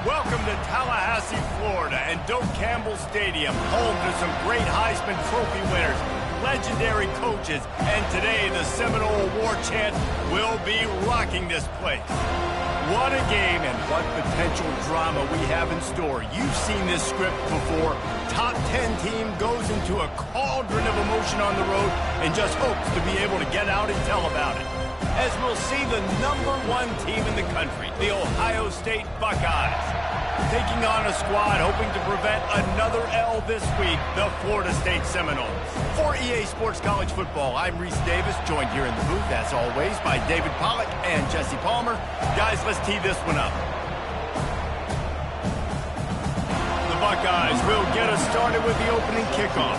Welcome to Tallahassee, Florida, and Doak Campbell Stadium, home to some great Heisman Trophy winners, legendary coaches, and today the Seminole Award chant will be rocking this place. What a game and what potential drama we have in store. You've seen this script before. Top 10 team goes into a cauldron of emotion on the road and just hopes to be able to get out and tell about it. As we'll see the #1 team in the country, the Ohio State Buckeyes, taking on a squad hoping to prevent another L this week, the Florida State Seminoles. For EA Sports College Football, I'm Reese Davis, joined here in the booth, as always, by David Pollack and Jesse Palmer. Guys, let's tee this one up. The Buckeyes will get us started with the opening kickoff.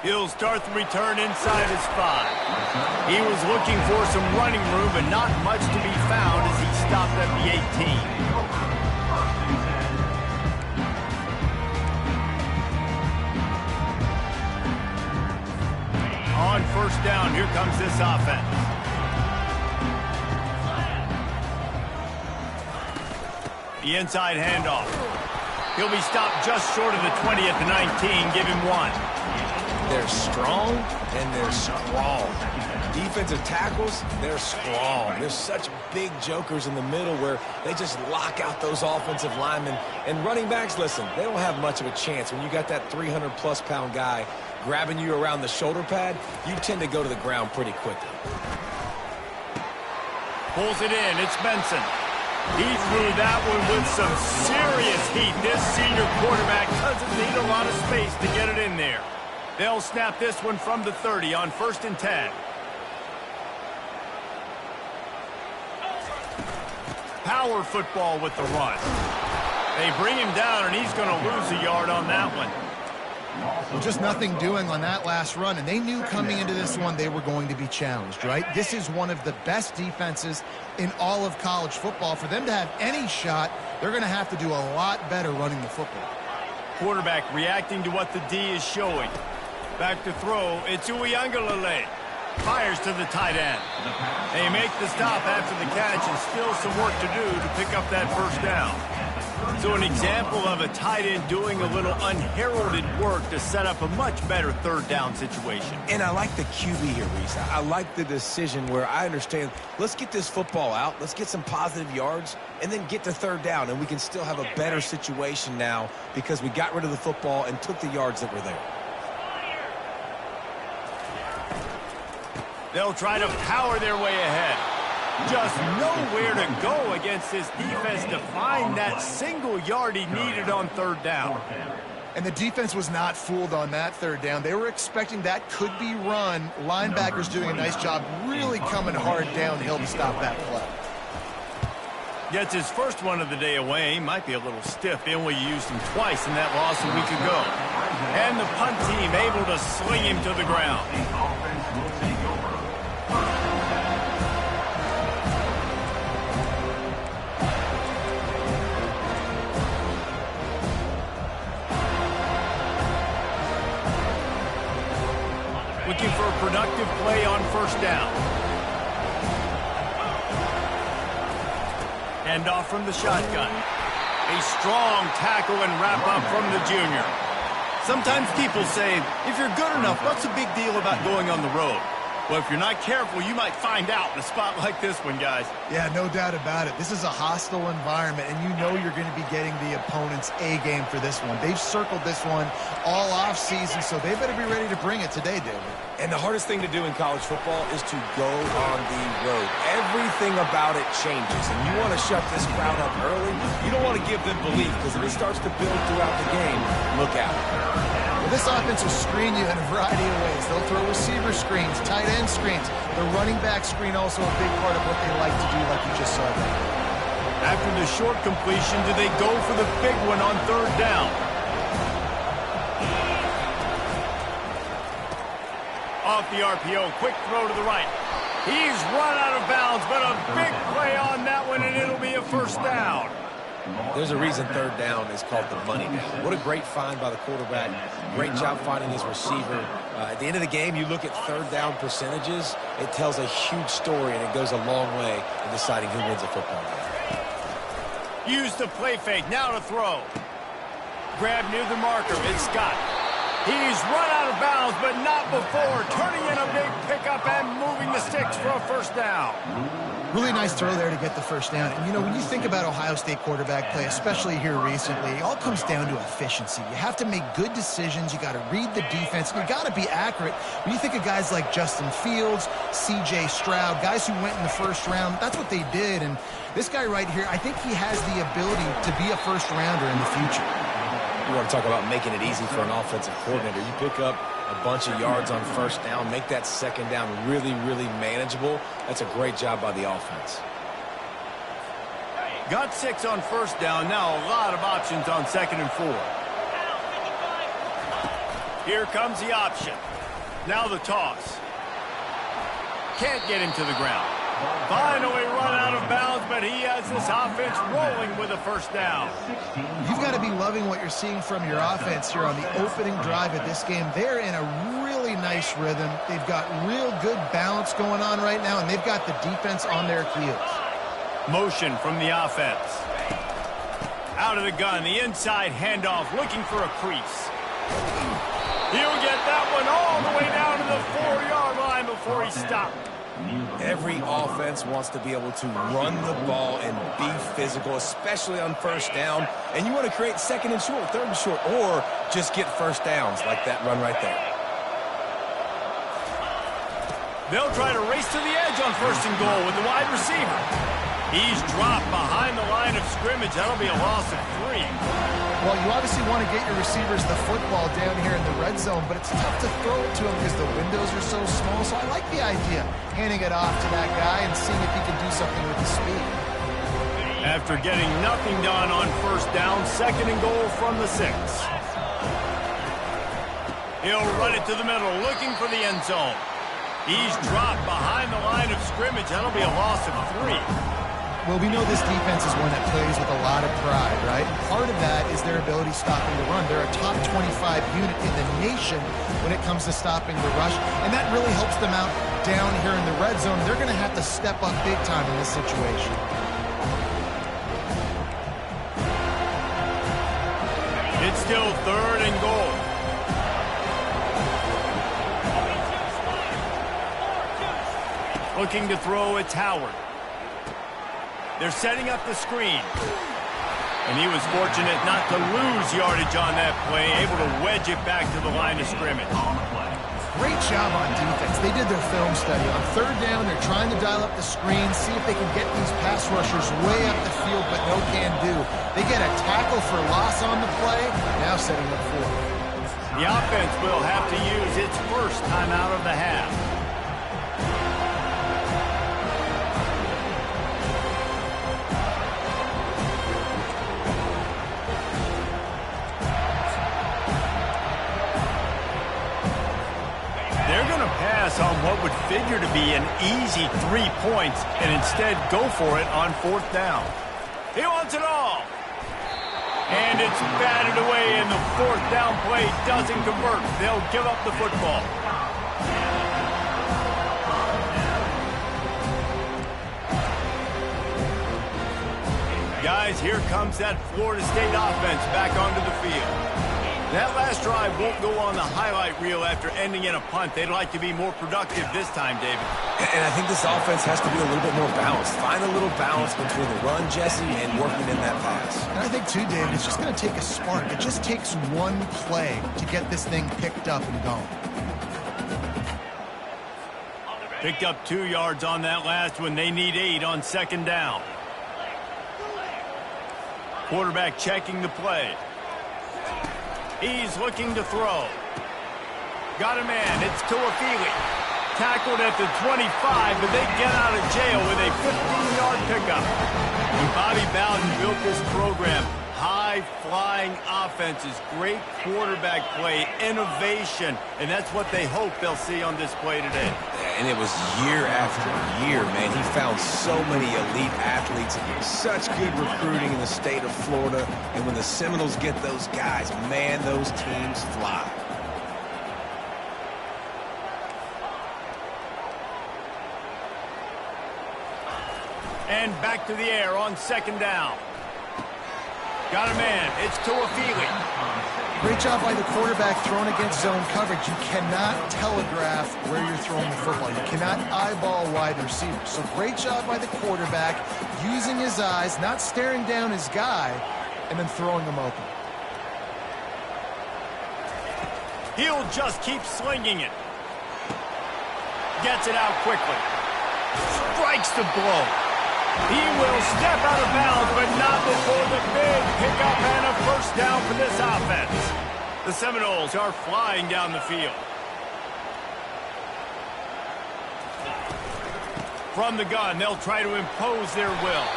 He'll start the return inside his 5. He was looking for some running room, but not much to be found as he stopped at the 18. On first down, here comes this offense. The inside handoff. He'll be stopped just short of the 20 at the 19. Give him 1. They're strong, and they're strong. Defensive tackles, they're strong. There's such big jokers in the middle where they just lock out those offensive linemen. And running backs, listen, they don't have much of a chance. When you got that 300-plus pound guy grabbing you around the shoulder pad, you tend to go to the ground pretty quickly. Pulls it in. It's Benson. He threw that one with some serious heat. This senior quarterback doesn't need a lot of space to get it in there. They'll snap this one from the 30 on 1st and 10. Power football with the run. They bring him down, and he's going to lose a yard on that one. Well, just nothing doing on that last run, and they knew coming into this one they were going to be challenged, right? This is one of the best defenses in all of college football. For them to have any shot, they're going to have to do a lot better running the football. Quarterback reacting to what the D is showing. Back to throw, it's Uiagalelei. Fires to the tight end. They make the stop after the catch and still some work to do to pick up that first down. So an example of a tight end doing a little unheralded work to set up a much better 3rd down situation. And I like the QB here, Reese. I like the decision where I understand, let's get this football out, let's get some positive yards, and then get to 3rd down, and we can still have a better situation now because we got rid of the football and took the yards that were there. They'll try to power their way ahead. Just nowhere to go against this defense to find that single yard he needed on 3rd down. And the defense was not fooled on that 3rd down. They were expecting that could be run. Linebackers doing a nice job really coming hard downhill to stop that play. Gets his first one of the day away. Might be a little stiff. They only used him twice in that loss a week ago. And the punt team able to sling him to the ground. Looking for a productive play on 1st down. Hand off from the shotgun. A strong tackle and wrap up from the junior. Sometimes people say, if you're good enough, what's the big deal about going on the road? Well, if you're not careful, you might find out in a spot like this one, guys. Yeah, no doubt about it. This is a hostile environment, and you know you're going to be getting the opponent's A game for this one. They've circled this one all offseason, so they better be ready to bring it today, David. And the hardest thing to do in college football is to go on the road. Everything about it changes, and you want to shut this crowd up early. You don't want to give them belief, because if it starts to build throughout the game, look out. Well, this offense will screen you in a variety of ways. They'll throw receiver screens, tight end screens. The running back screen also a big part of what they like to do, like you just saw there. After the short completion, do they go for the big one on 3rd down? Off the RPO, quick throw to the right. He's run out of bounds, but a big play on that one, and it'll be a 1st down. There's a reason third down is called the money down. What a great find by the quarterback. Great job finding his receiver. At the end of the game, you look at third down percentages. It tells a huge story, and it goes a long way in deciding who wins a football game. Use the play fake. Now to throw. Grab near the marker. It's Scott. He's run out of bounds, but not before. Turning in a big pickup and moving the sticks for a first down. Really nice throw there to get the first down. And, you know, when you think about Ohio State quarterback play, especially here recently, it all comes down to efficiency. You have to make good decisions. You got to read the defense. You got to be accurate. When you think of guys like Justin Fields, C.J. Stroud, guys who went in the first round, that's what they did. And this guy right here, I think he has the ability to be a first rounder in the future. You want to talk about making it easy for an offensive coordinator. You pick up a bunch of yards on first down, make that second down really, really manageable. That's a great job by the offense. Got 6 on first down. Now a lot of options on 2nd and 4. Here comes the option. Now the toss. Can't get him to the ground. Finally run out of bounds, but he has this offense rolling with a first down. You've got to be loving what you're seeing from your offense here on the opening drive of this game. They're in a really nice rhythm. They've got real good balance going on right now, and they've got the defense on their heels. Motion from the offense. Out of the gun, the inside handoff, looking for a crease. He'll get that one all the way down to the 4-yard line before he stopped. Every offense wants to be able to run the ball and be physical, especially on first down. And you want to create 2nd and short, 3rd and short, or just get first downs like that run right there. They'll try to race to the edge on 1st and goal with the wide receiver. He's dropped behind the line of scrimmage. That'll be a loss of 3. Well, you obviously want to get your receivers the football down here in the red zone, but it's tough to throw it to them because the windows are so small. So I like the idea, handing it off to that guy and seeing if he can do something with the speed. After getting nothing done on first down, 2nd and goal from the 6. He'll run it to the middle, looking for the end zone. He's dropped behind the line of scrimmage. That'll be a loss of 3. Well, we know this defense is one that plays with a lot of pride, right? Part of that is their ability stopping the run. They're a top 25 unit in the nation when it comes to stopping the rush, and that really helps them out down here in the red zone. They're going to have to step up big time in this situation. It's still 3rd and goal. Looking to throw, it's Howard. They're setting up the screen. And he was fortunate not to lose yardage on that play, able to wedge it back to the line of scrimmage. Great job on defense. They did their film study. On 3rd down, they're trying to dial up the screen, see if they can get these pass rushers way up the field, but no can do. They get a tackle for loss on the play, now setting up 4. The offense will have to use its first timeout of the half. On what would figure to be an easy 3 points and instead go for it on 4th down. He wants it all. And it's batted away, and the 4th down play doesn't convert. They'll give up the football. Guys, here comes that Florida State offense back onto the field. That last drive won't go on the highlight reel after ending in a punt. They'd like to be more productive this time, David. And I think this offense has to be a little bit more balanced. Find a little balance between the run, Jesse, and working in that pass. And I think, too, David, it's just going to take a spark. It just takes one play to get this thing picked up and going. Picked up 2 yards on that last one. They need 8 on 2nd down. Quarterback checking the play. He's looking to throw. Got a man. It's Tuafili. Tackled at the 25, but they get out of jail with a 15-yard pickup. When Bobby Bowden built this program, high high-flying offenses, great quarterback play, innovation, and that's what they hope they'll see on display today. And it was year after year, man. He found so many elite athletes, such good recruiting in the state of Florida. And when the Seminoles get those guys, man, those teams fly. And back to the air on second down. Got a man. It's Tuafili. Great job by the quarterback throwing against zone coverage. You cannot telegraph where you're throwing the football. You cannot eyeball wide receivers. So great job by the quarterback using his eyes, not staring down his guy, and then throwing him open. He'll just keep slinging it. Gets it out quickly. Strikes the blow. He will step out of bounds, but not before the big pickup and a first down for this offense. The Seminoles are flying down the field. From the gun, they'll try to impose their will.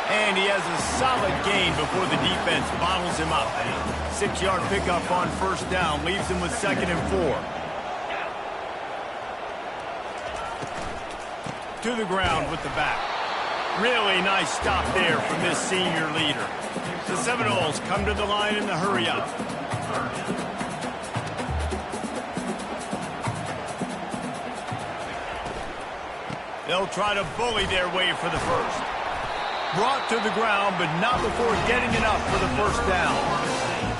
And he has a solid gain before the defense bottles him up. 6-yard pickup on first down, leaves him with 2nd and 4. To the ground with the back. Really nice stop there from this senior leader. The Seminoles come to the line in the hurry-up. They'll try to bully their way for the first. Brought to the ground, but not before getting enough for the first down.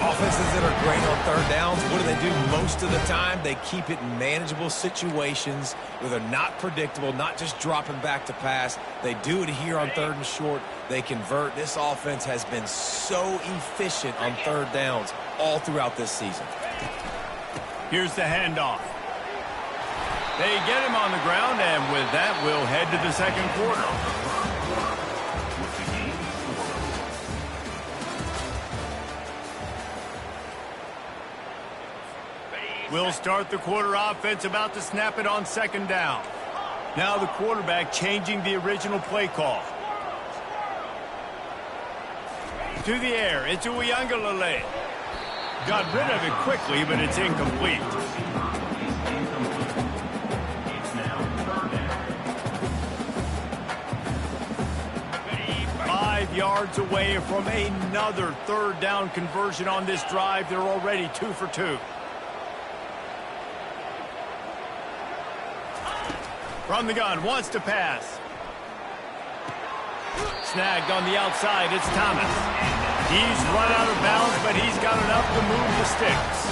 Offenses that are great on third downs, what do they do most of the time? They keep it in manageable situations where they're not predictable, not just dropping back to pass. They do it here on 3rd and short. They convert. This offense has been so efficient on third downs all throughout this season. Here's the handoff. They get him on the ground, and with that, we'll head to the second quarter. We'll start the quarter offense, about to snap it on second down. Now the quarterback changing the original play call. To the air, it's Uiagalelei. Got rid of it quickly, but it's incomplete. Yards away from another third down conversion on this drive. They're already 2 for 2. From the gun, wants to pass. Snagged on the outside, it's Thomas. He's run out of bounds, but he's got enough to move the sticks.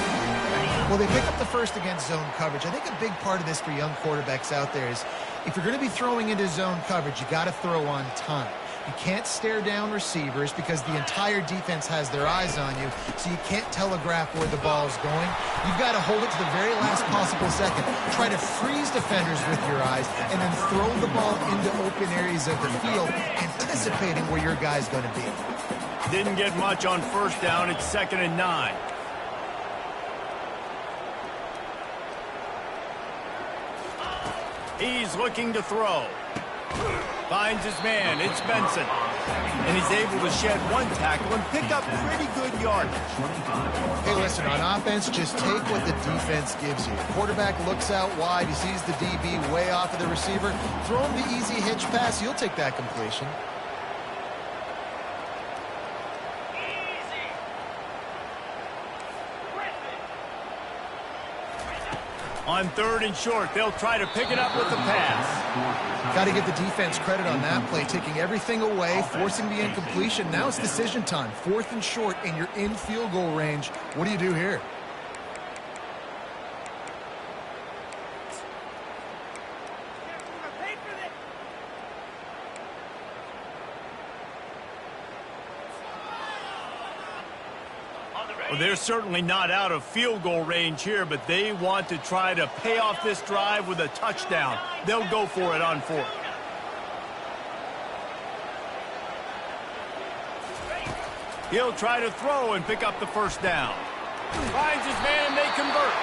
Well, they pick up the first against zone coverage. I think a big part of this for young quarterbacks out there is if you're going to be throwing into zone coverage, you got to throw on time. You can't stare down receivers because the entire defense has their eyes on you, so you can't telegraph where the ball is going. You've got to hold it to the very last possible second. Try to freeze defenders with your eyes and then throw the ball into open areas of the field, anticipating where your guy's going to be. Didn't get much on first down. It's 2nd and 9. He's looking to throw. Finds his man. It's Benson. And he's able to shed one tackle and pick up pretty good yardage. Hey, listen, on offense, just take what the defense gives you. Quarterback looks out wide. He sees the DB way off of the receiver. Throw him the easy hitch pass. You'll take that completion. On 3rd and short, they'll try to pick it up with the pass. Got to give the defense credit on that play, taking everything away, forcing the incompletion. Now it's decision time. 4th and short, and you're in field goal range. What do you do here? Well, they're certainly not out of field goal range here, but they want to try to pay off this drive with a touchdown. They'll go for it on 4th. He'll try to throw and pick up the first down. Finds his man, and they convert.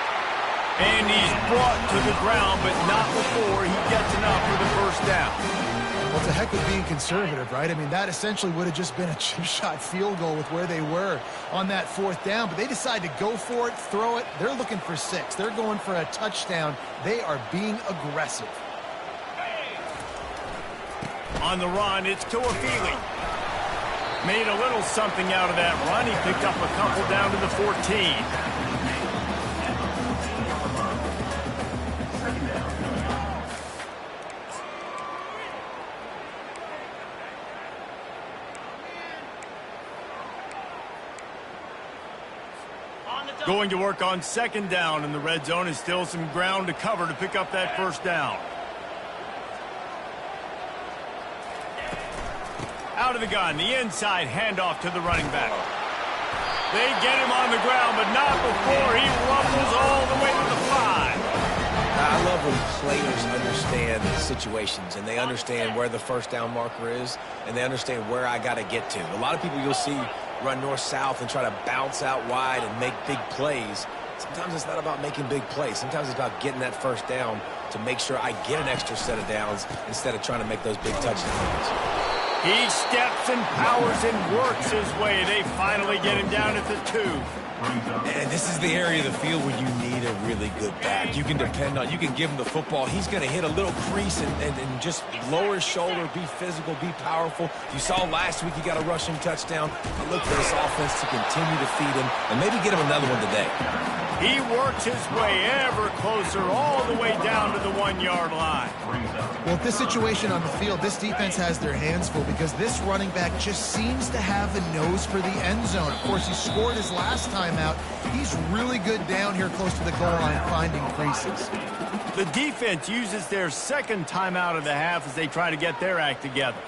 And he's brought to the ground, but not before he gets enough for the first down. Well, Well, it's a heck of being conservative, right? I mean, that essentially would have just been a chip shot field goal with where they were on that 4th down. But they decide to go for it, throw it. They're looking for 6. They're going for a touchdown. They are being aggressive. On the run, it's Tuafili. Made a little something out of that run. He picked up a couple down to the 14. Going to work on 2nd down in the red zone, is still some ground to cover to pick up that 1st down. Out of the gun, the inside handoff to the running back. They get him on the ground, but not before he rumbles all the way to the 5. I love when players understand situations and they understand where the 1st down marker is and they understand where I got to get to. A lot of people you'll see run north-south and try to bounce out wide and make big plays. Sometimes it's not about making big plays. Sometimes it's about getting that 1st down to make sure I get an extra set of downs instead of trying to make those big touchdowns. He steps and powers and works his way. They finally get him down at the 2. And this is the area of the field where you need a really good back. You can depend on, you can give him the football. He's going to hit a little crease and just lower his shoulder, be physical, be powerful. You saw last week he got a rushing touchdown. I look for this offense to continue to feed him and maybe get him another one today. He works his way ever closer all the way down to the 1-yard line. Well, with this situation on the field, this defense has their hands full because this running back just seems to have a nose for the end zone. Of course, he scored his last time out. He's really good down here close to the goal line finding creases. The defense uses their 2nd timeout of the half as they try to get their act together.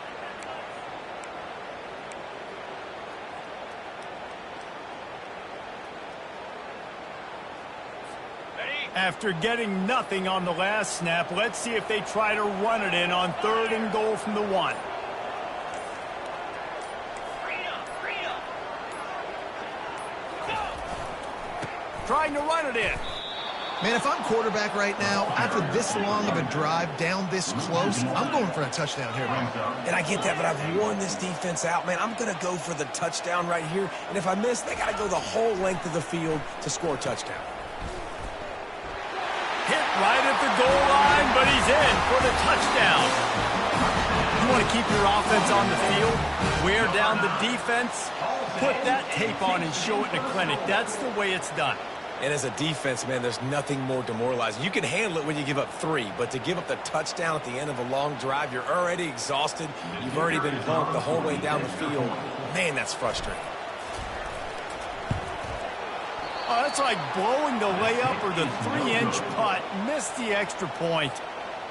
After getting nothing on the last snap, let's see if they try to run it in on 3rd and goal from the 1. Trying to run it in. Man, if I'm quarterback right now, after this long of a drive down this close, I'm going for a touchdown here. And I get that, but I've worn this defense out. Man, I'm going to go for the touchdown right here. And if I miss, they got to go the whole length of the field to score a touchdown. Hit right at the goal line, but he's in for the touchdown. You want to keep your offense on the field, wear down the defense, put that tape on and show it in a clinic. That's the way it's done. And as a defense, man, there's nothing more demoralizing. You can handle it when you give up 3, but to give up the touchdown at the end of a long drive, you're already exhausted. You've already been bumped the whole way down the field. Man, that's frustrating. Oh, that's like blowing the layup or the 3-inch putt. Missed the extra point.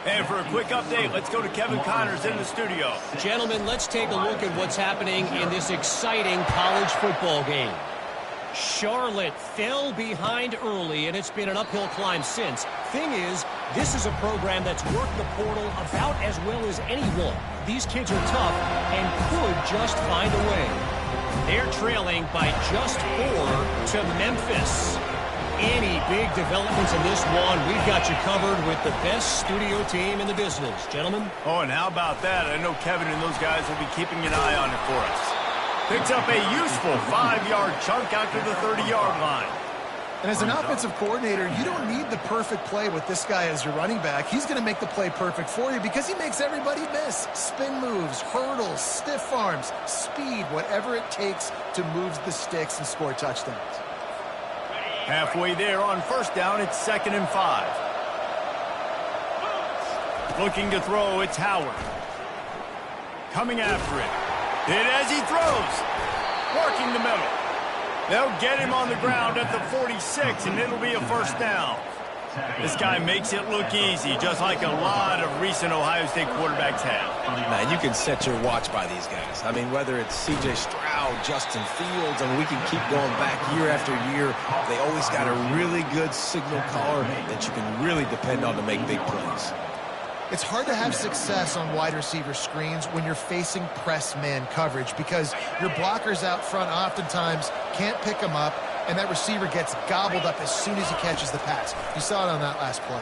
And for a quick update, let's go to Kevin Connors in the studio. Gentlemen, let's take a look at what's happening in this exciting college football game. Charlotte fell behind early, and it's been an uphill climb since. Thing is, this is a program that's worked the portal about as well as anyone. These kids are tough and could just find a way. They're trailing by just 4 to Memphis. Any big developments in this one, we've got you covered with the best studio team in the business. Gentlemen? Oh, and how about that? I know Kevin and those guys will be keeping an eye on it for us. Picks up a useful 5-yard chunk out to the 30-yard line. And as an offensive coordinator, you don't need the perfect play with this guy as your running back. He's going to make the play perfect for you because he makes everybody miss. Spin moves, hurdles, stiff arms, speed, whatever it takes to move the sticks and score touchdowns. Halfway there on 1st down, it's 2nd and 5. Looking to throw, it's Howard. Coming after it. Hit as he throws. Working the middle. They'll get him on the ground at the 46, and it'll be a 1st down. This guy makes it look easy, just like a lot of recent Ohio State quarterbacks have. Man, you can set your watch by these guys. I mean, whether it's C.J. Stroud, Justin Fields, and we can keep going back year after year. They always got a really good signal caller that you can really depend on to make big plays. It's hard to have success on wide receiver screens when you're facing press man coverage because your blockers out front oftentimes can't pick them up, and that receiver gets gobbled up as soon as he catches the pass. You saw it on that last play.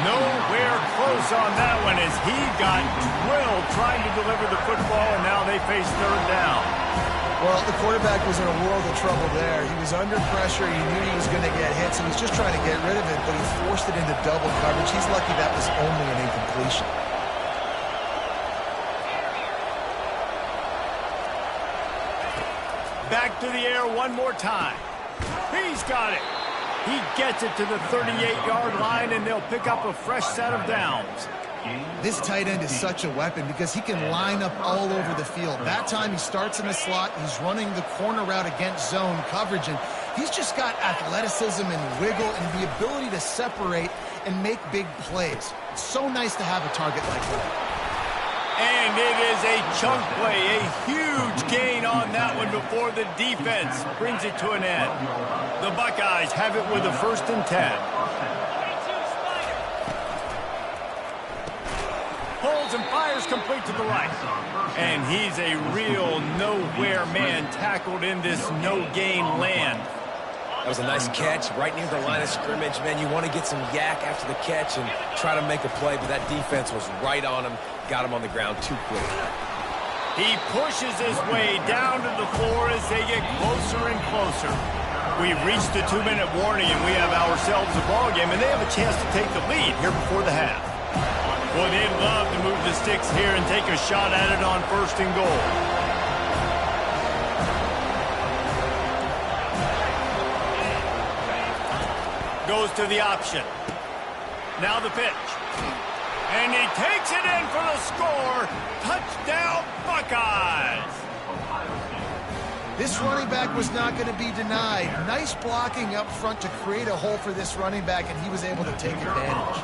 Nowhere close on that one as he got drilled trying to deliver the football, and now they face third down. Well, the quarterback was in a world of trouble there. He was under pressure. He knew he was going to get hit, so he was just trying to get rid of it, but he forced it into double coverage. He's lucky that was only an incompletion. Back to the air one more time. He's got it. He gets it to the 38-yard line, and they'll pick up a fresh set of downs. This tight end is such a weapon because he can line up all over the field. That time he starts in the slot. He's running the corner route against zone coverage, and he's just got athleticism and wiggle and the ability to separate and make big plays. It's so nice to have a target like that. And it is a chunk play, a huge gain on that one before the defense brings it to an end. The Buckeyes have it with a 1st and 10. Holds and fires complete to the right. And he's a real nowhere man tackled in this no-gain land. That was a nice catch right near the line of scrimmage. Man, you want to get some yak after the catch and try to make a play, but that defense was right on him, got him on the ground too quick. He pushes his way down to the floor as they get closer and closer. We've reached the 2-minute warning, and we have ourselves a ball game, and they have a chance to take the lead here before the half. Boy, they'd love to move the sticks here and take a shot at it on 1st and goal. Goes to the option. Now the pitch. And he takes it in for the score. Touchdown, Buckeyes. This running back was not going to be denied. Nice blocking up front to create a hole for this running back, and he was able to take advantage.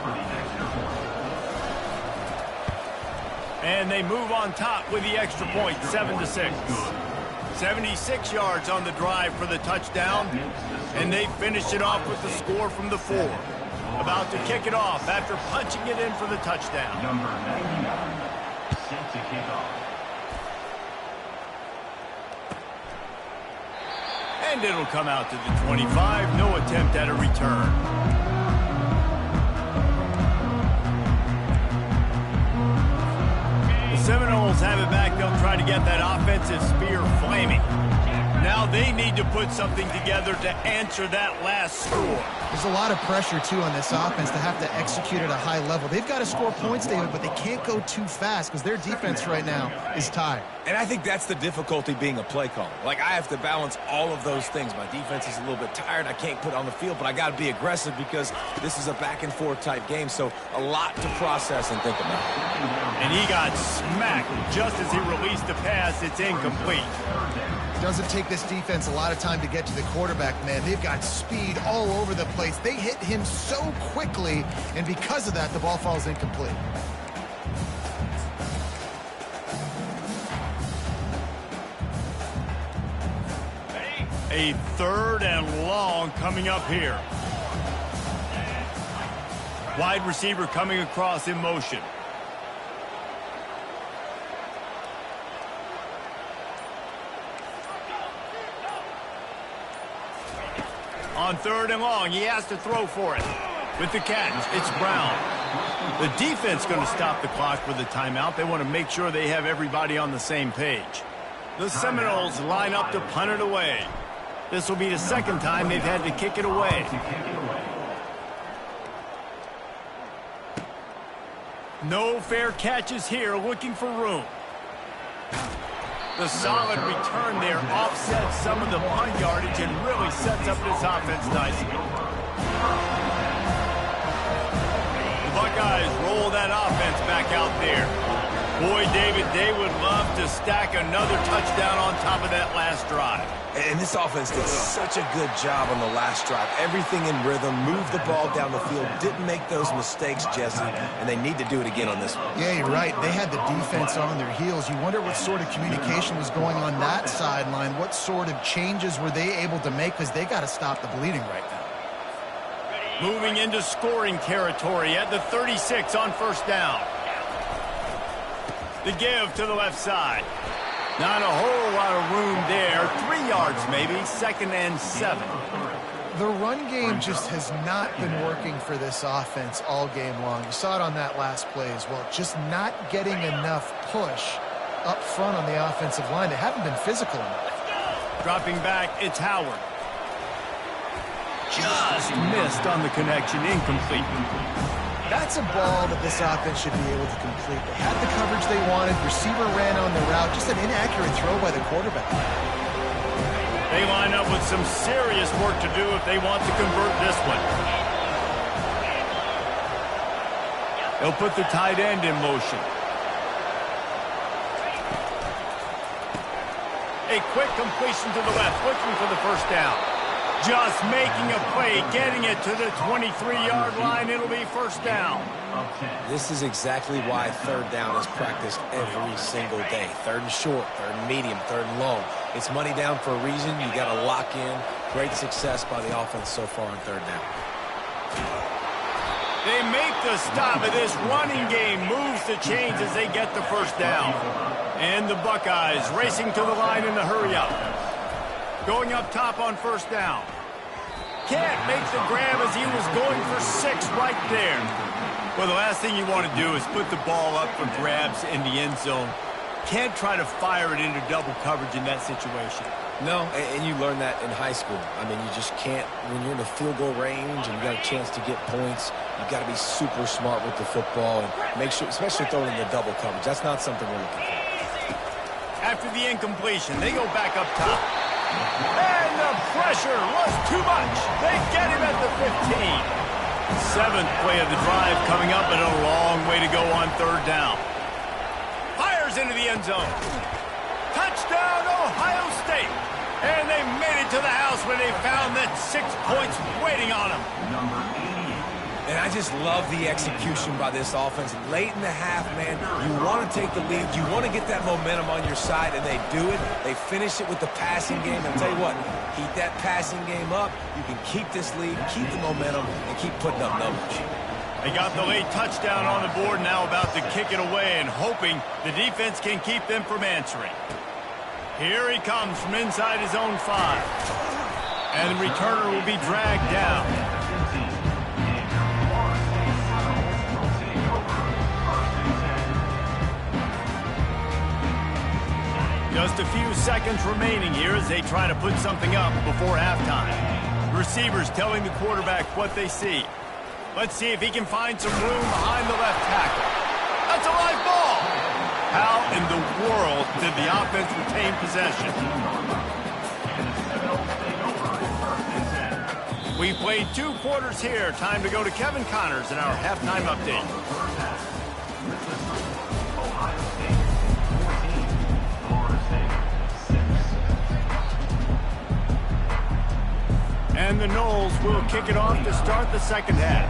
And they move on top with the extra point, 7-6. 76 yards on the drive for the touchdown, and they finished it off with the score from the 4. About to kick it off after punching it in for the touchdown. Number 99, set to kick off. And it'll come out to the 25. No attempt at a return. The Seminoles have it back. They'll try to get that offensive spear flaming. Now they need to put something together to answer that last score. There's a lot of pressure, too, on this offense to have to execute at a high level. They've got to score points, David, but they can't go too fast because their defense right now is tired. And I think that's the difficulty being a play caller. Like, I have to balance all of those things. My defense is a little bit tired. I can't put on the field, but I got to be aggressive because this is a back-and-forth type game, so a lot to process and think about. And he got smacked just as he released the pass. It's incomplete. Doesn't take this defense a lot of time to get to the quarterback, man. They've got speed all over the place. They hit him so quickly, and because of that, the ball falls incomplete. A 3rd and long coming up here. Wide receiver coming across in motion. On 3rd and long, he has to throw for it. With the catch, it's Brown. The defense going to stop the clock for the timeout. They want to make sure they have everybody on the same page. The Seminoles line up to punt it away. This will be the 2nd time they've had to kick it away. No fair catches here, looking for room. The solid return there offsets some of the punt yardage and really sets up this offense nicely. The Buckeyes roll that offense back out there. Boy, David, they would love to stack another touchdown on top of that last drive. And this offense did such a good job on the last drive. Everything in rhythm, moved the ball down the field, didn't make those mistakes, Jesse, and they need to do it again on this one. Yeah, you're right. They had the defense on their heels. You wonder what sort of communication was going on that sideline. What sort of changes were they able to make because they got to stop the bleeding right now. Moving into scoring territory at the 36 on 1st down. The give to the left side. Not a whole lot of room there. 3 yards maybe. 2nd and 7. The run game just has not been working for this offense all game long. You saw it on that last play as well. Just not getting enough push up front on the offensive line. They haven't been physical enough. Dropping back, it's Howard. Just missed on the connection, incomplete. That's a ball that this offense should be able to complete. They had the coverage they wanted. Receiver ran on the route. Just an inaccurate throw by the quarterback. They line up with some serious work to do if they want to convert this one. They'll put the tight end in motion. A quick completion to the left, looking for the first down. Just making a play, getting it to the 23-yard line. It'll be first down. This is exactly why third down is practiced every single day. Third and short, third and medium, third and long. It's money down for a reason. You got to lock in. Great success by the offense so far on third down. They make the stop, and this running game moves the chains as they get the first down. And the Buckeyes racing to the line in the hurry-up. Going up top on first down. Can't make the grab as he was going for 6 right there. Well, the last thing you want to do is put the ball up for grabs in the end zone. Can't try to fire it into double coverage in that situation. No, and you learn that in high school. I mean, you just can't, when you're in the field goal range and you got a chance to get points, you've got to be super smart with the football and make sure, especially throwing in the double coverage. That's not something we're looking for. After the incompletion, they go back up top. And the pressure was too much. They get him at the 15. 7th play of the drive coming up, and a long way to go on third down. Fires into the end zone. Touchdown, Ohio State. And they made it to the house when they found that 6 points waiting on them. And I just love the execution by this offense. Late in the half, man, you want to take the lead. You want to get that momentum on your side, and they do it. They finish it with the passing game. And I'll tell you what, keep that passing game up. You can keep this lead, keep the momentum, and keep putting up numbers. They got the late touchdown on the board, now about to kick it away and hoping the defense can keep them from answering. Here he comes from inside his own 5. And the returner will be dragged down. Just a few seconds remaining here as they try to put something up before halftime. Receivers telling the quarterback what they see. Let's see if he can find some room behind the left tackle. That's a live ball. How in the world did the offense retain possession? We played 2 quarters here. Time to go to Kevin Connors in our halftime update. And the Noles will kick it off to start the second half.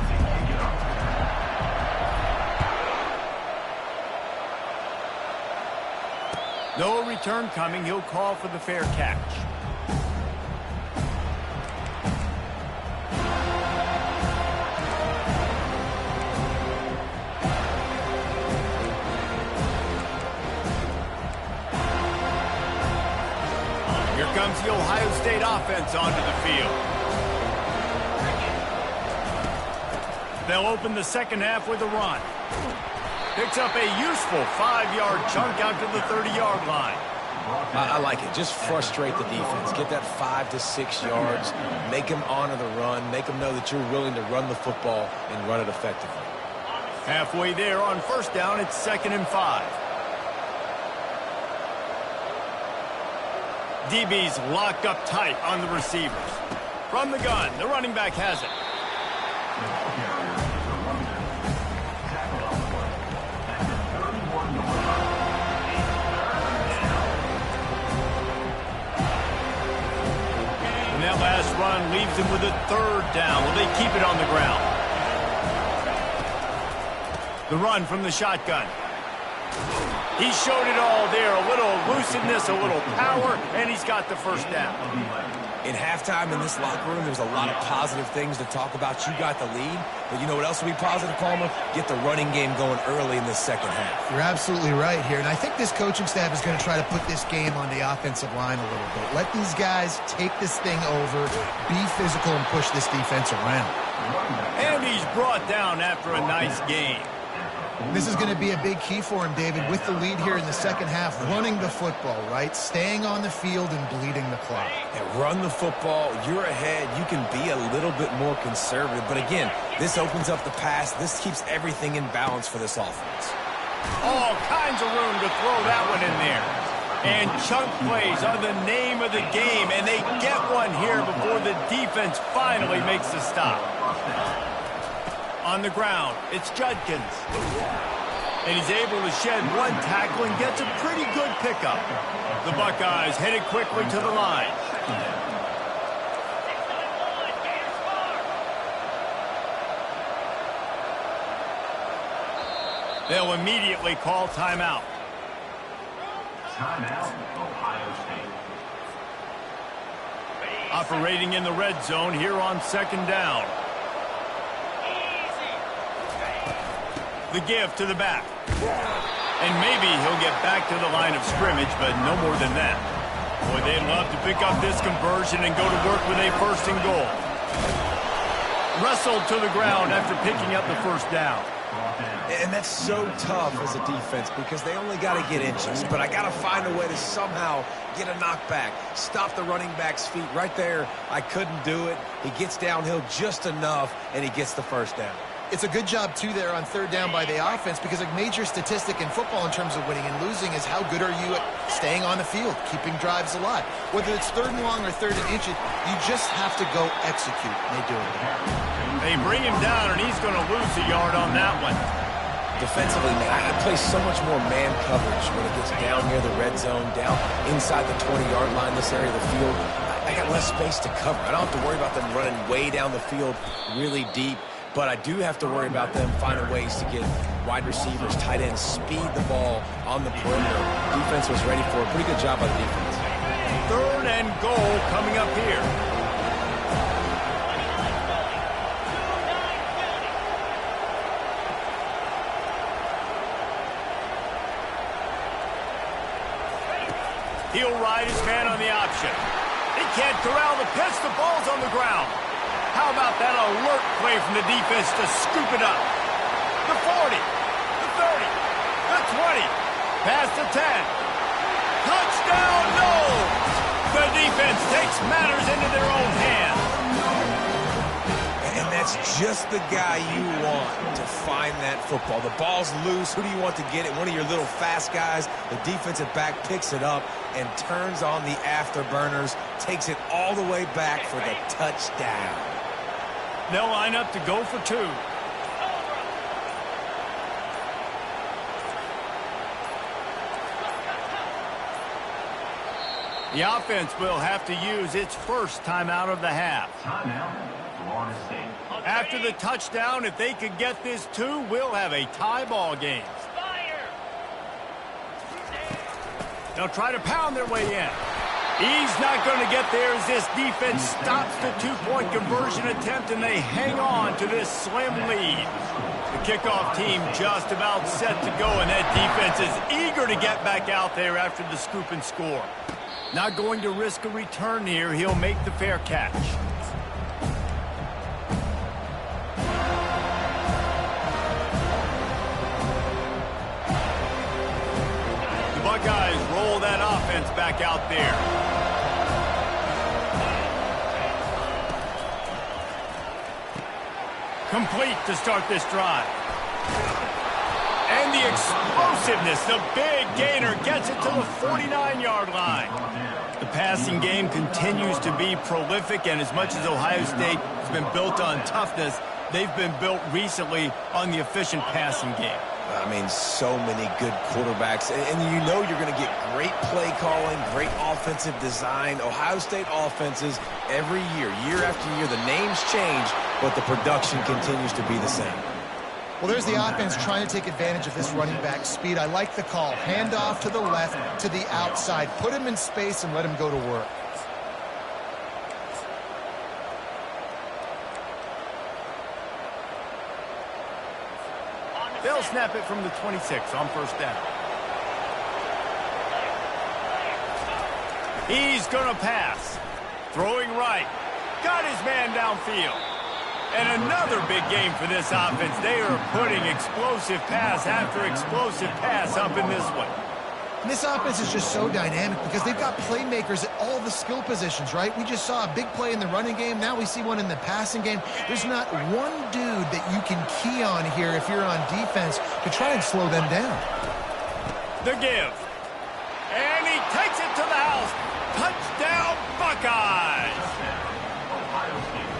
No return coming. He'll call for the fair catch. Here comes the Ohio State offense onto the field. They'll open the second half with a run. Picks up a useful 5-yard chunk out to the 30-yard line. I like it. Just frustrate the defense. Get that 5 to 6 yards. Make them honor the run. Make them know that you're willing to run the football and run it effectively. Halfway there on first down, it's 2nd and 5. DB's locked up tight on the receivers. From the gun, the running back has it. And that last run leaves him with a 3rd down. Will they keep it on the ground? The run from the shotgun. He showed it all there. A little elusiveness, a little power, and he's got the first down. In halftime in this locker room, there's a lot of positive things to talk about. You got the lead, but you know what else will be positive, Palmer? Get the running game going early in the second half. You're absolutely right here, and I think this coaching staff is going to try to put this game on the offensive line a little bit. Let these guys take this thing over, be physical, and push this defense around. And he's brought down after a nice game. This is going to be a big key for him, David, with the lead here in the second half, running the football, right? Staying on the field and bleeding the clock. And run the football, you're ahead, you can be a little bit more conservative. But again, this opens up the pass. This keeps everything in balance for this offense. All kinds of room to throw that one in there. And chunk plays are the name of the game, and they get one here before the defense finally makes the stop. On the ground, it's Judkins. And he's able to shed one tackle and gets a pretty good pickup. The Buckeyes headed quickly to the line. They'll immediately call timeout. Timeout, Ohio State. Operating in the red zone here on second down. The give to the back. And maybe he'll get back to the line of scrimmage, but no more than that. Boy, they'd love to pick up this conversion and go to work with a first and goal. Wrestled to the ground after picking up the first down. And that's so tough as a defense because they only got to get inches. But I got to find a way to somehow get a knockback, stop the running back's feet right there. I couldn't do it. He gets downhill just enough, and he gets the first down. It's a good job, too, there on third down by the offense because a major statistic in football in terms of winning and losing is how good are you at staying on the field, keeping drives alive. Whether it's third and long or third and inches, you just have to go execute. And they do it. They bring him down, and he's going to lose a yard on that one. Defensively, man, I play so much more man coverage when it gets down near the red zone, down inside the 20-yard line, this area of the field. I got less space to cover. I don't have to worry about them running way down the field really deep. But I do have to worry about them finding ways to get wide receivers, tight ends, speed the ball on the perimeter. Defense was ready for a pretty good job by the defense. Third and goal coming up here. He'll ride his man on the option. He can't corral the pitch. The ball's on the ground. How about that alert play from the defense to scoop it up? The 40, the 30, the 20, past the 10. Touchdown, no! The defense takes matters into their own hands. And that's just the guy you want to find that football. The ball's loose. Who do you want to get it? One of your little fast guys. The defensive back picks it up and turns on the afterburners, takes it all the way back for the touchdown. They'll line up to go for two. The offense will have to use its first timeout of the half. Timeout, Florida State. After the touchdown, if they could get this two, we'll have a tie ball game. They'll try to pound their way in. He's not going to get there as this defense stops the two-point conversion attempt, and they hang on to this slim lead. The kickoff team just about set to go, and that defense is eager to get back out there after the scoop and score. Not going to risk a return here. He'll make the fair catch. The Buckeyes roll that offense back out there. Complete to start this drive. And the explosiveness, the big gainer gets it to the 49-yard line. The passing game continues to be prolific, and as much as Ohio State has been built on toughness, they've been built recently on the efficient passing game. I mean, so many good quarterbacks. And you know you're going to get great play calling, great offensive design. Ohio State offenses every year, year after year, the names change, but the production continues to be the same. Well, there's the offense trying to take advantage of this running back speed. I like the call. Hand off to the left, to the outside. Put him in space and let him go to work. They'll snap it from the 26 on first down. He's going to pass. Throwing right. Got his man downfield. And another big game for this offense. They are putting explosive pass after explosive pass up in this one. And this offense is just so dynamic because they've got playmakers at all the skill positions, right? We just saw a big play in the running game. Now we see one in the passing game. There's not one dude that you can key on here if you're on defense to try and slow them down. The give. And he takes it to the house. Touchdown, Buckeyes!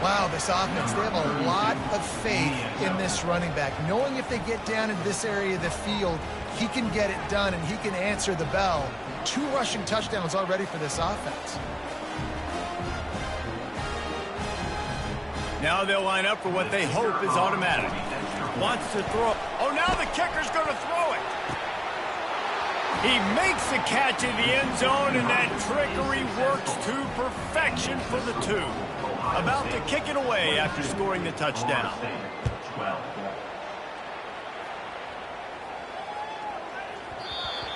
Wow, this offense, they have a lot of faith in this running back. Knowing if they get down into this area of the field, he can get it done and he can answer the bell. 2 rushing touchdowns already for this offense. Now they'll line up for what they hope is automatic. Wants to throw. Oh, now the kicker's going to throw it. He makes the catch in the end zone, and that trickery works to perfection for the 2. About to kick it away after scoring the touchdown.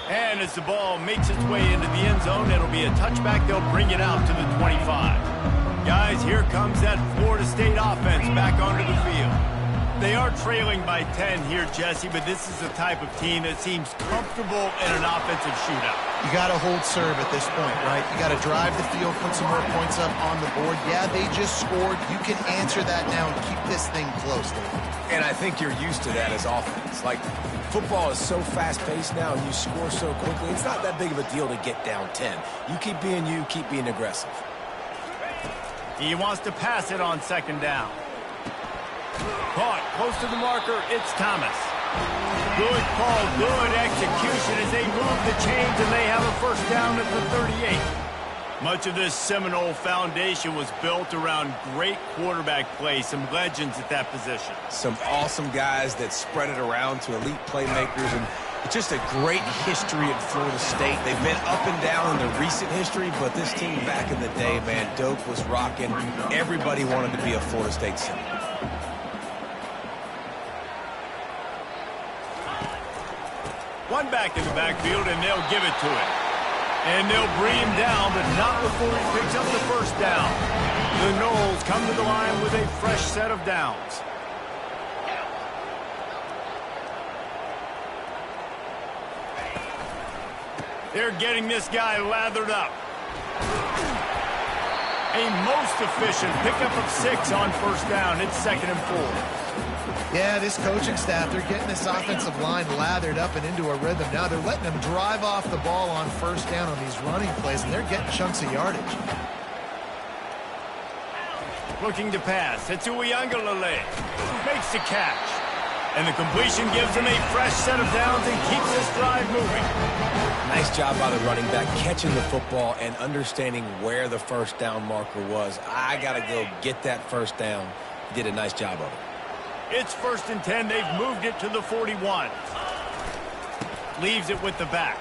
And as the ball makes its way into the end zone, it'll be a touchback. They'll bring it out to the 25. Guys, here comes that Florida State offense back onto the field. They are trailing by 10 here, Jesse, but this is the type of team that seems comfortable in an offensive shootout. You got to hold serve at this point, right? You got to drive the field, put some more points up on the board. Yeah, they just scored. You can answer that now and keep this thing close, David. And I think you're used to that as offense. Like, football is so fast-paced now and you score so quickly, it's not that big of a deal to get down 10. You keep being aggressive. He wants to pass it on second down. Caught close to the marker, it's Thomas. Good call, good execution as they move the chains and they have a first down at the 38. Much of this Seminole foundation was built around great quarterback play, some legends at that position. Some awesome guys that spread it around to elite playmakers, and it's just a great history at Florida State. They've been up and down in the recent history, but this team back in the day, man, Doak was rocking. Everybody wanted to be a Florida State Seminole. One back in the backfield, and they'll give it to him. And they'll bring him down, but not before he picks up the first down. The Noles come to the line with a fresh set of downs. They're getting this guy lathered up. A most efficient pickup of 6 on first down. It's 2nd and 4. Yeah, this coaching staff, they're getting this offensive line lathered up and into a rhythm. Now they're letting them drive off the ball on first down on these running plays, and they're getting chunks of yardage. Looking to pass. It's Uiagalelei. Makes the catch. And the completion gives him a fresh set of downs and keeps this drive moving. Nice job by the running back, catching the football and understanding where the first down marker was. I got to go get that first down. He did a nice job of it. It's 1st and 10. They've moved it to the 41. Leaves it with the back.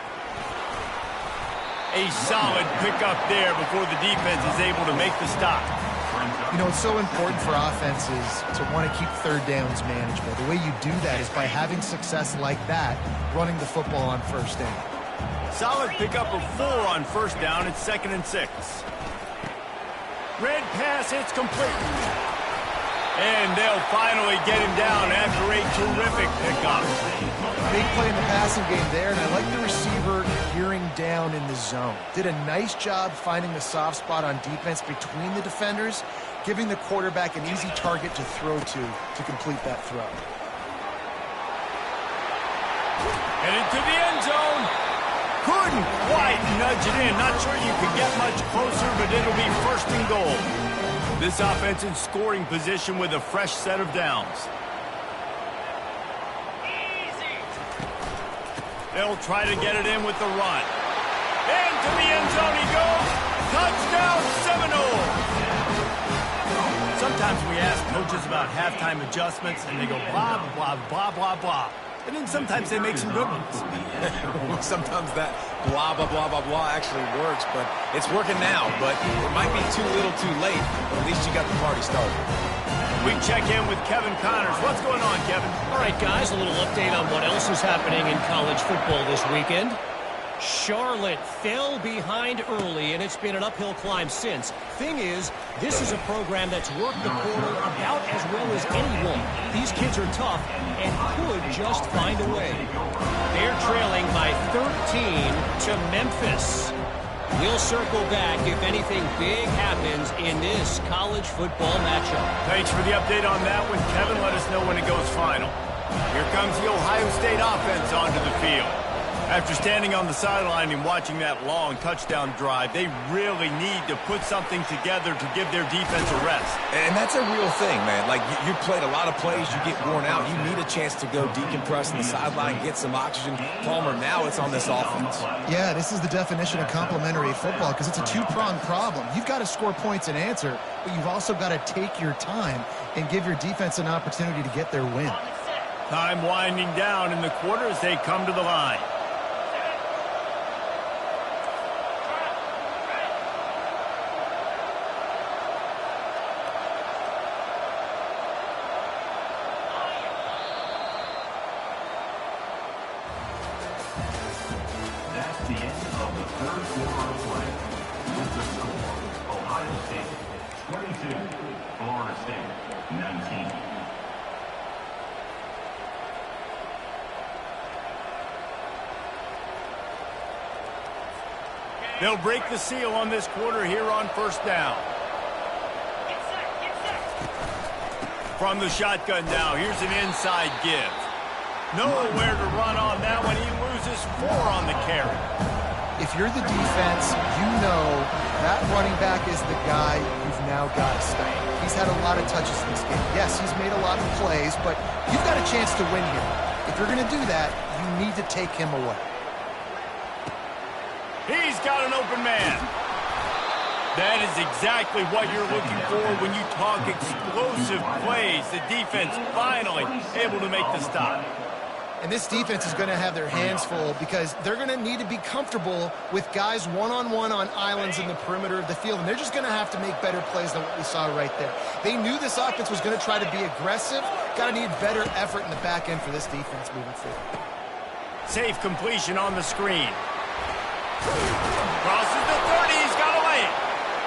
A solid pickup there before the defense is able to make the stop. You know, it's so important for offenses to want to keep third downs manageable. The way you do that is by having success like that, running the football on first down. Solid pickup of 4 on first down. It's 2nd and 6. Red pass, it's complete. And they'll finally get him down after a terrific pickup. Big play in the passing game there, and I like the receiver gearing down in the zone. Did a nice job finding the soft spot on defense between the defenders, giving the quarterback an easy target to throw to complete that throw. And into the end zone. Couldn't quite nudge it in. Not sure you could get much closer, but it'll be 1st and goal. This offense in scoring position with a fresh set of downs. They'll try to get it in with the run. Into the end zone he goes. Touchdown, Seminole. Sometimes we ask coaches about halftime adjustments, and they go blah, blah, blah, blah, blah. And then sometimes they make some good ones. Sometimes that blah, blah, blah, blah, blah actually works, but it's working now. But it might be too little too late, but at least you got the party started. We check in with Kevin Connors. What's going on, Kevin? All right, guys, a little update on what else is happening in college football this weekend. Charlotte fell behind early, and it's been an uphill climb since. Thing is, this is a program that's worked the portal about as well as anyone. These kids are tough and could just find a way. They're trailing by 13 to Memphis. We'll circle back if anything big happens in this college football matchup. Thanks for the update on that one, Kevin. Let us know when it goes final. Here comes the Ohio State offense onto the field. After standing on the sideline and watching that long touchdown drive, they really need to put something together to give their defense a rest. And that's a real thing, man. Like, you played a lot of plays, you get worn out. You need a chance to go decompress on the sideline, get some oxygen. Palmer, now it's on this offense. Yeah, this is the definition of complementary football because it's a two-pronged problem. You've got to score points and answer, but you've also got to take your time and give your defense an opportunity to get their win. Time winding down in the quarter as they come to the line. That's the end of the third quarter of play. With the score, Ohio State 22, Florida State 19. They'll break the seal on this quarter here on first down. From the shotgun now, here's an inside give. Nowhere to run on that one. He loses 4 on the carry. If you're the defense, you know that running back is the guy you've now got to stop. He's had a lot of touches in this game. Yes, he's made a lot of plays, but you've got a chance to win here. If you're going to do that, you need to take him away. He's got an open man. That is exactly what you're looking for when you talk explosive plays. The defense finally able to make the stop. And this defense is going to have their hands full because they're going to need to be comfortable with guys one-on-one on islands in the perimeter of the field. And they're just going to have to make better plays than what we saw right there. They knew this offense was going to try to be aggressive. Got to need better effort in the back end for this defense moving forward. Safe completion on the screen. Crosses the 30, he's got away.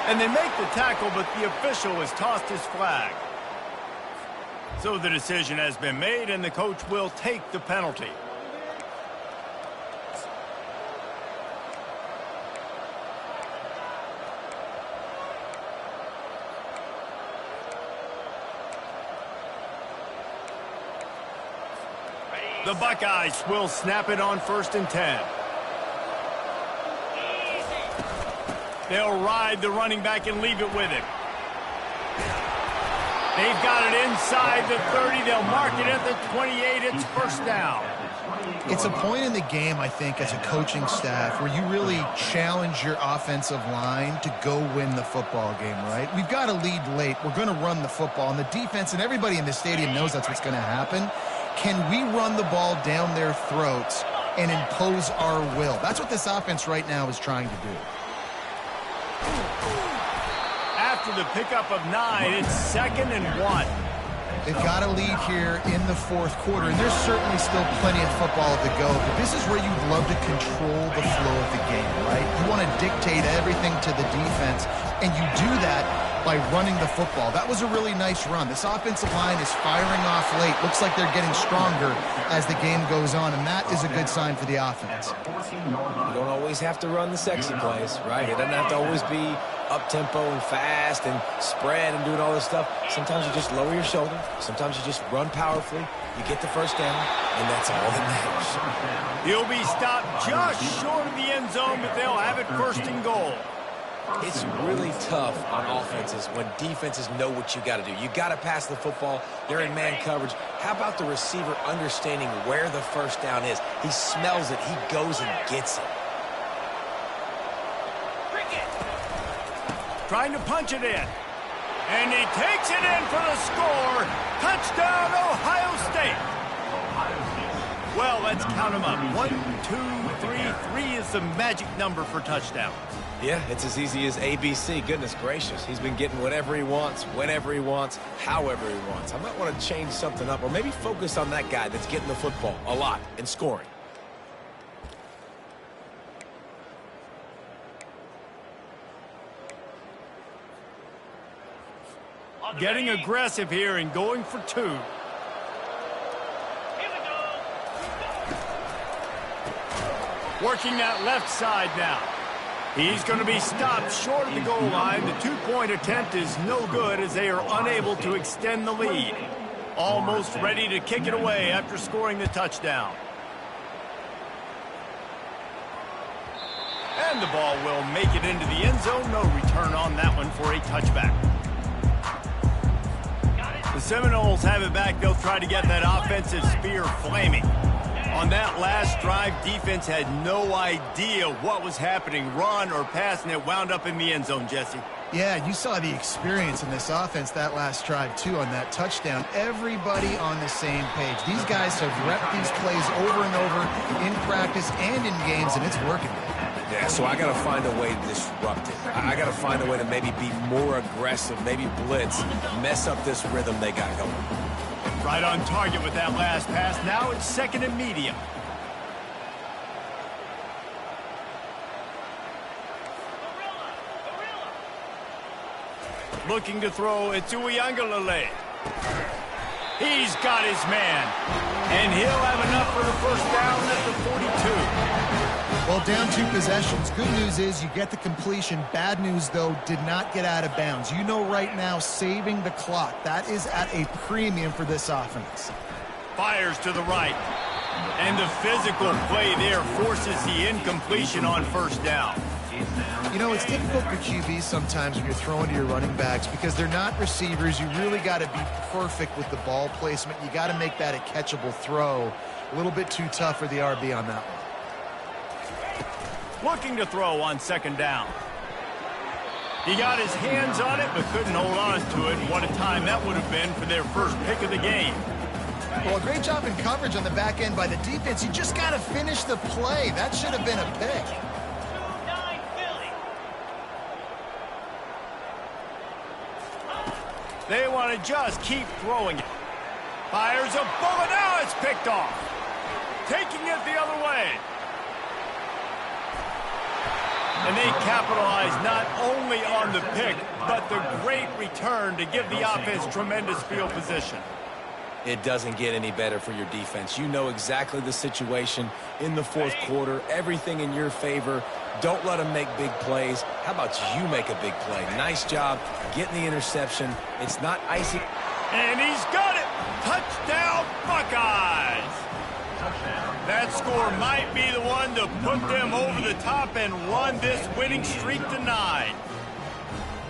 And they make the tackle, but the official has tossed his flag. So the decision has been made, and the coach will take the penalty. The Buckeyes will snap it on 1st and 10. They'll ride the running back and leave it with him. They've got it inside the 30. They'll mark it at the 28. It's first down. It's a point in the game, I think, as a coaching staff where you really challenge your offensive line to go win the football game, right? We've got to lead late. We're going to run the football. And the defense and everybody in the stadium knows that's what's going to happen. Can we run the ball down their throats and impose our will? That's what this offense right now is trying to do. After the pickup of 9, it's 2nd and 1. They've got a lead here in the 4th quarter, and there's certainly still plenty of football to go, but this is where you'd love to control the flow of the game, right? You want to dictate everything to the defense, and you do that by running the football. That was a really nice run. This offensive line is firing off late. Looks like they're getting stronger as the game goes on, and that is a good sign for the offense. You don't always have to run the sexy plays, right? It doesn't have to always be up-tempo and fast and spread and doing all this stuff. Sometimes you just lower your shoulder. Sometimes you just run powerfully. You get the first down, and that's all that matters. He'll be stopped just short of the end zone, but they'll have it 1st and goal. It's really tough on offenses when defenses know what you got to do. You got to pass the football. They're in man coverage. How about the receiver understanding where the first down is? He smells it. He goes and gets it. Trying to punch it in. And he takes it in for the score. Touchdown, Ohio State. Well, let's count them up. 1, 2, 3. 3 is the magic number for touchdowns. Yeah, it's as easy as ABC. Goodness gracious. He's been getting whatever he wants, whenever he wants, however he wants. I might want to change something up or maybe focus on that guy that's getting the football a lot and scoring. Getting aggressive here and going for 2. Working that left side now. He's going to be stopped short of the goal line. The 2-point attempt is no good as they are unable to extend the lead. Almost ready to kick it away after scoring the touchdown. And the ball will make it into the end zone. No return on that one for a touchback. The Seminoles have it back. They'll try to get that offensive spear flaming. On that last drive, defense had no idea what was happening, run or pass, and it wound up in the end zone, Jesse. Yeah, you saw the experience in this offense that last drive, too, on that touchdown. Everybody on the same page. These guys have repped these plays over and over in practice and in games, and it's working. Yeah, so I got to find a way to disrupt it. I got to find a way to maybe be more aggressive, maybe blitz, mess up this rhythm they got going. Right on target with that last pass. Now it's 2nd and medium. Looking to throw, it's Uiagalelei. He's got his man. And he'll have enough for the first down at the 42. Well, down 2 possessions. Good news is you get the completion. Bad news, though, did not get out of bounds. You know right now, saving the clock. That is at a premium for this offense. Fires to the right. And the physical play there forces the incompletion on first down. You know, it's difficult for QBs sometimes when you're throwing to your running backs because they're not receivers. You really got to be perfect with the ball placement. You got to make that a catchable throw. A little bit too tough for the RB on that one. Looking to throw on 2nd down. He got his hands on it, but couldn't hold on to it. What a time that would have been for their first pick of the game. Well, a great job in coverage on the back end by the defense. You just got to finish the play. That should have been a pick. They want to just keep throwing it. Fires a bullet. Now it's picked off. Taking it the other way. And they capitalize not only on the pick, but the great return to give the offense tremendous field position. It doesn't get any better for your defense. You know exactly the situation in the 4th quarter. Everything in your favor. Don't let them make big plays. How about you make a big play? Nice job getting the interception. It's not icy. And he's got it. Touchdown, Buckeyes. That score might be the one to put them over the top and run this winning streak to 9.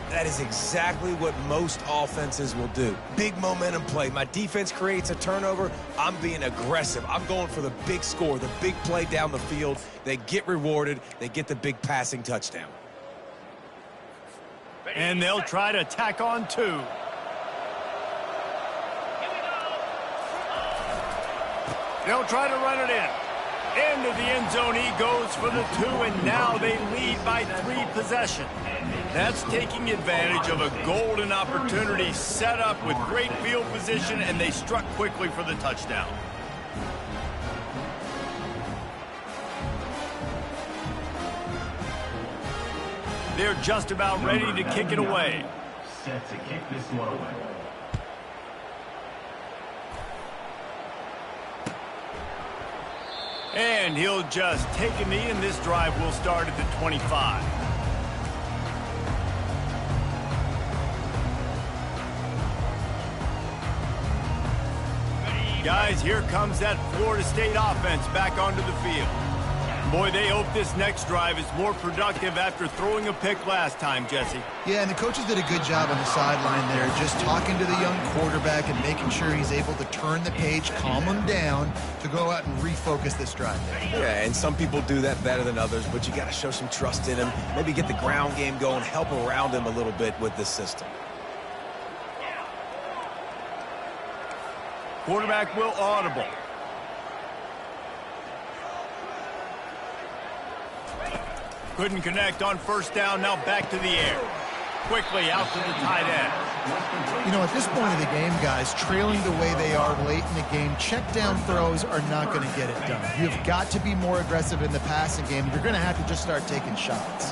That is exactly what most offenses will do. Big momentum play. My defense creates a turnover. I'm being aggressive. I'm going for the big score, the big play down the field. They get rewarded. They get the big passing touchdown. And they'll try to tack on 2. They'll try to run it in. Into the end zone he goes for the 2, and now they lead by 3 possessions. That's taking advantage of a golden opportunity set up with great field position, and they struck quickly for the touchdown. They're just about ready to kick it away. Set to kick this one away. And he'll just take a knee, and this drive will start at the 25. Guys, here comes that Florida State offense back onto the field. Boy, they hope this next drive is more productive after throwing a pick last time, Jesse. Yeah, and the coaches did a good job on the sideline there, just talking to the young quarterback and making sure he's able to turn the page, calm him down, to go out and refocus this drive. Yeah, and some people do that better than others, but you got to show some trust in him, maybe get the ground game going, help around him a little bit with this system. Quarterback will audible. Couldn't connect on first down. Now back to the air. Quickly out to the tight end. You know, at this point of the game, guys, trailing the way they are late in the game, check down throws are not going to get it done. You've got to be more aggressive in the passing game. You're going to have to just start taking shots.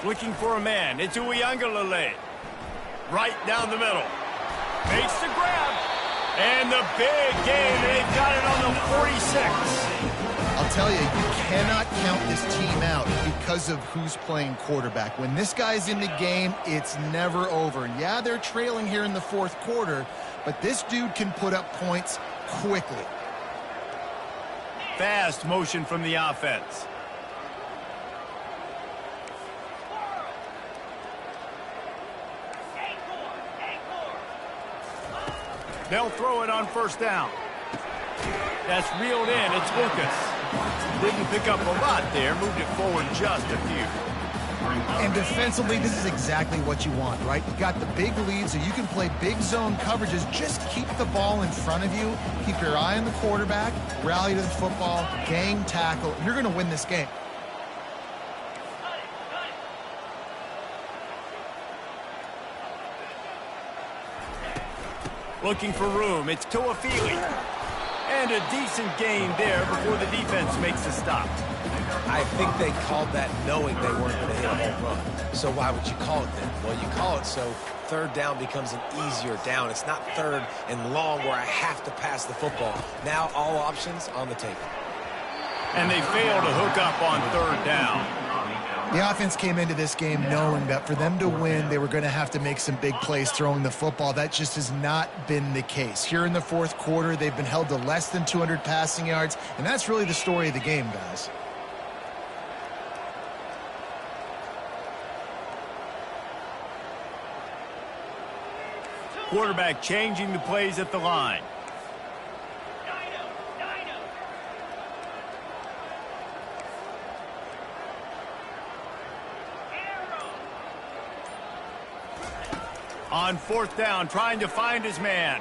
Looking for a man. It's Uiagalelei. Right down the middle. Makes the grab. And the big game. They've got it on the 46. I'll tell you, you cannot count this team out because of who's playing quarterback. When this guy's in the game, it's never over. And yeah, they're trailing here in the fourth quarter, but this dude can put up points quickly. Fast motion from the offense. They'll throw it on first down. That's reeled in. It's Lucas. Didn't pick up a lot there. Moved it forward just a few. And defensively, this is exactly what you want, right? You got the big lead, so you can play big zone coverages. Just keep the ball in front of you. Keep your eye on the quarterback. Rally to the football. Gang tackle. You're going to win this game. Looking for room. It's Tuafili. And a decent gain there before the defense makes a stop. I think they called that knowing they weren't going to hit a home run. So why would you call it then? Well, you call it so third down becomes an easier down. It's not third and long where I have to pass the football. Now all options on the table. And they fail to hook up on third down. The offense came into this game knowing that for them to win, they were going to have to make some big plays throwing the football. That just has not been the case. Here in the fourth quarter, they've been held to less than 200 passing yards, and that's really the story of the game, guys. Quarterback changing the plays at the line. On fourth down, trying to find his man.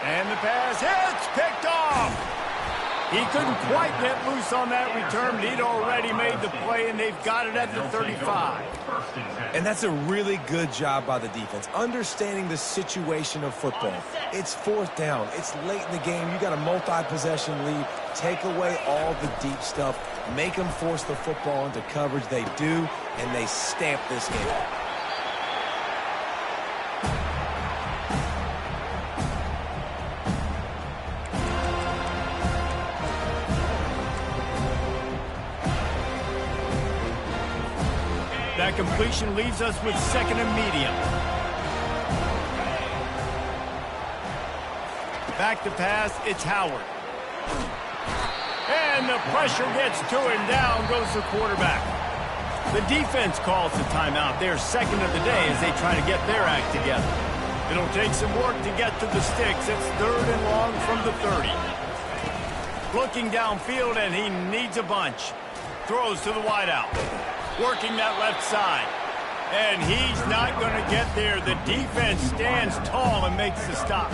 And the pass hits, picked off. He couldn't quite get loose on that return, but he'd already made the play, and they've got it at the 35. And that's a really good job by the defense, understanding the situation of football. It's fourth down. It's late in the game. You got a multi-possession lead. Take away all the deep stuff. Make them force the football into coverage. They do, and they stamp this game. That completion leaves us with second and medium. Back to pass, it's Howard. And the pressure gets to him. Down goes the quarterback. The defense calls the timeout. They're second of the day as they try to get their act together. It'll take some work to get to the sticks. It's third and long from the 30. Looking downfield, and he needs a bunch. Throws to the wideout. Working that left side. And he's not going to get there. The defense stands tall and makes the stop.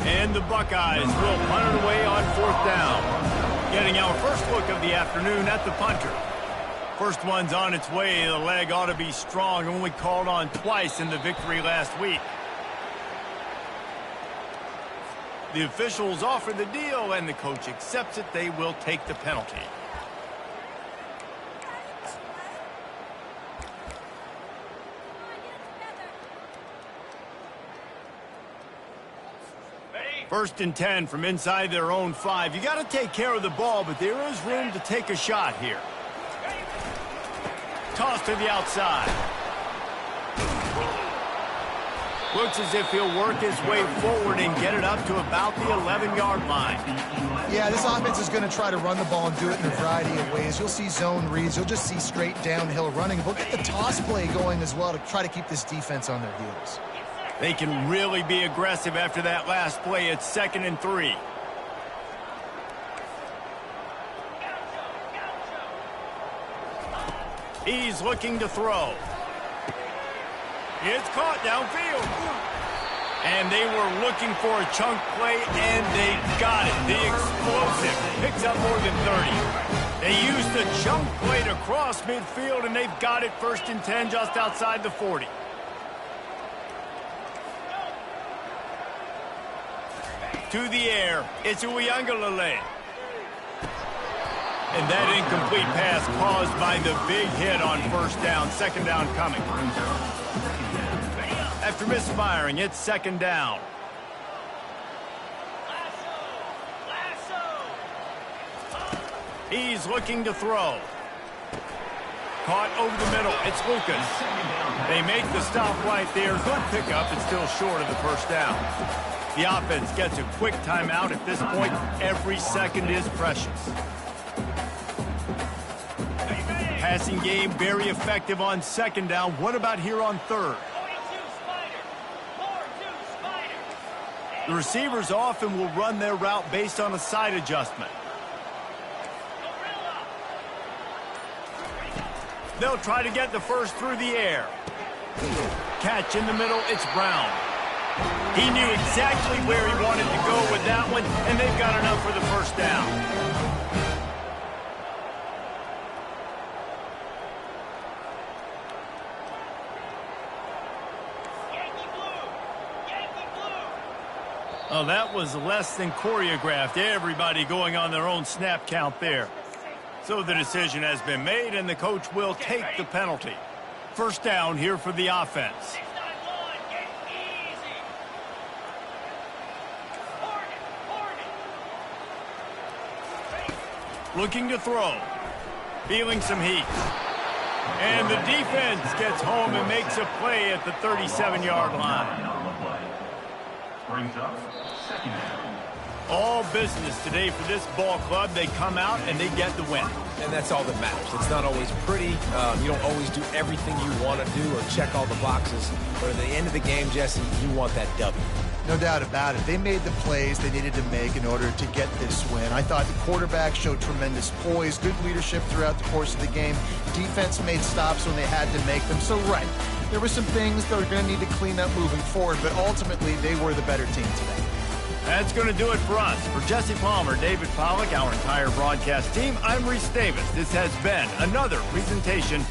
And the Buckeyes will punt it away on fourth down. Getting our first look of the afternoon at the punter. First one's on its way. The leg ought to be strong. Only called on twice in the victory last week. The officials offer the deal, and the coach accepts it. They will take the penalty. First and 10 from inside their own 5. You got to take care of the ball, but there is room to take a shot here. Toss to the outside. Looks as if he'll work his way forward and get it up to about the 11-yard line. Yeah, this offense is going to try to run the ball and do it in a variety of ways. You'll see zone reads. You'll just see straight downhill running. They'll get the toss play going as well to try to keep this defense on their heels. They can really be aggressive after that last play. It's second and 3. He's looking to throw. It's caught downfield. And they were looking for a chunk play, and they got it. The explosive picks up more than 30. They used the chunk play to cross midfield, and they've got it 1st and 10 just outside the 40. To the air, it's Uyangalele. And that incomplete pass caused by the big hit on 1st down, 2nd down coming. After misfiring, it's 2nd down. He's looking to throw. Caught over the middle. It's Lucas. They make the stop right there. Good pickup. It's still short of the 1st down. The offense gets a quick timeout. At this point, every second is precious. Passing game very effective on 2nd down. What about here on 3rd? The receivers often will run their route based on a side adjustment. They'll try to get the first through the air. Catch in the middle, it's Brown. He knew exactly where he wanted to go with that one, and they've got enough for the 1st down. Oh, that was less than choreographed. Everybody going on their own snap count there. So the decision has been made, and the coach will take the penalty. 1st down here for the offense. Looking to throw. Feeling some heat. And the defense gets home and makes a play at the 37-yard line. Brings up 2nd down. All business today for this ball club. They come out and they get the win. And that's all that matters. It's not always pretty. You don't always do everything you want to do or check all the boxes. But at the end of the game, Jesse, you want that W. No doubt about it. They made the plays they needed to make in order to get this win. I thought the quarterback showed tremendous poise, good leadership throughout the course of the game. Defense made stops when they had to make them. So, right, there were some things that are going to need to clean up moving forward, but ultimately they were the better team today. That's going to do it for us. For Jesse Palmer, David Pollack, our entire broadcast team, I'm Reese Davis. This has been another presentation